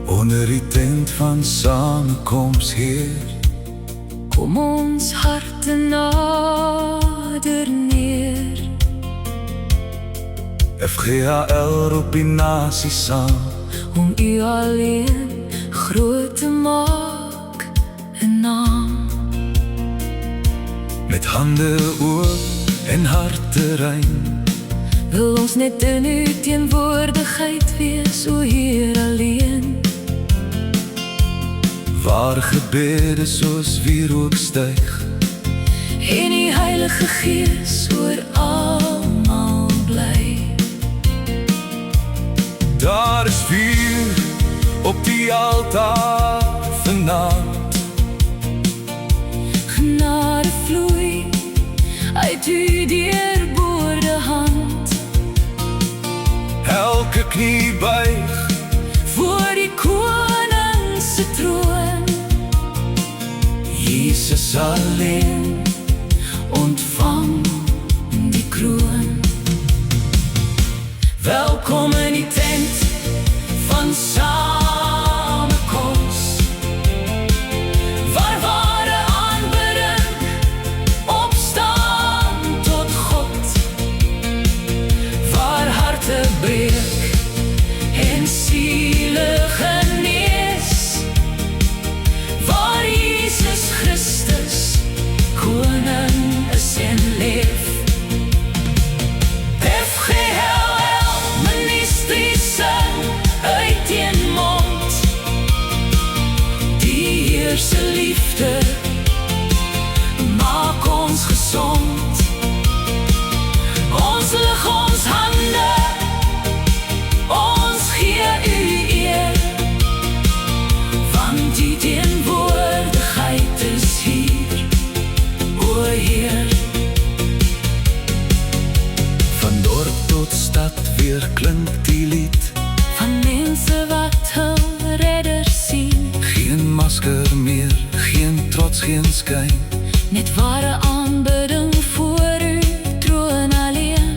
Onder die tent van samekoms, Heer, kom ons harte nader neer. FGHL roep die nasie saam Om U alleen groot te maak, 'n naam. met hande oop en harte rein. Wil ons net in U teenwoordigheid wees, o Heer alleen. Waar gebede soos wierook styg, En die Heilige Gees oor almal bly. daar is vuur op die altaar vanaand. Genade vloei uit U deurboorde hand. Elke knie buig Voor die koning se troon, Jesus alleen ontvang die kroon. Welkom in die tent van samekoms, waar ware aanbidding opstaan tot God, waar harte breek en siele genees, waar Jesus Christus koning is en leef. FGHL ministries uit een mond, die Heer se liefde maak ons gesond. Ons lig ons hande, ons gee U eer, want die teenwoordigheid is hier, o Heer. van dorp tot stad weer klink die lied. Van mense wat hul redder sien, Geen masker meer, geen trots, geen skyn. net ware aanbidding voor U troon alleen.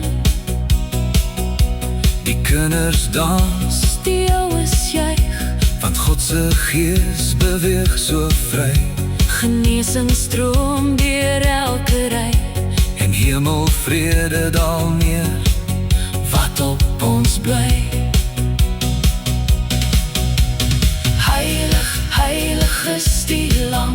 Die kinders dans, Die oues juig, want God se gees beweeg so vry. genesing stroom deur elke ry, En hemelvrede daal neer, wat op ons bly. Heilig, heilig is die Lam,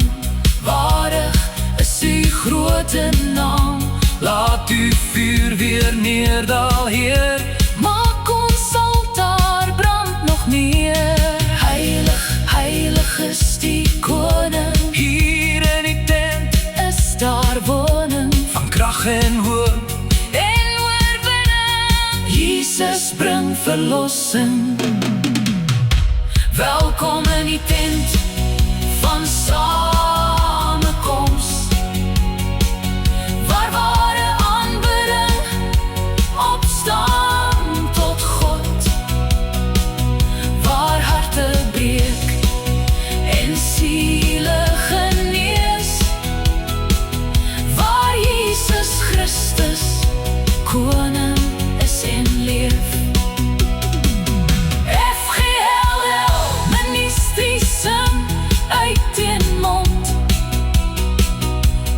waardig is U grote naam. laat U vuur weer neerdal, Heer. Maak ons altaar brand nog meer. Heilig, heilig is die koning, Hier in die tent is daar woning van krag en hoop. en oorwinning. Jesus bring verlossing. Welkom in die tent van samekoms, waar ware aanbidding opstaan tot God, waar harte breek en siele genees, waar Jesus Christus koning is en leef. FGHL ministries uit een mond,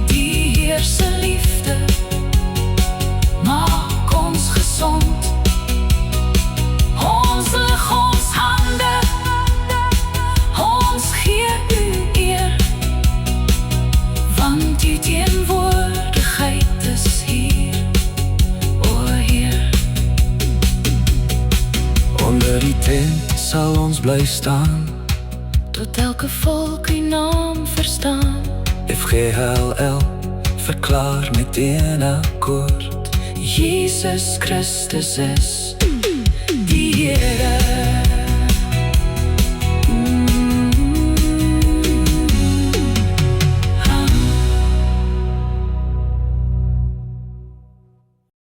die Heer se liefde maak ons gesond. Ons lig ons hande, ons gee U eer, want die teenwoordigheid is hier, o Heer. Onder die tent sal ons bly staan, Tot elke volk U naam verstaan, FGHL verklaar met een akkoord. Jesus Christus is die Here.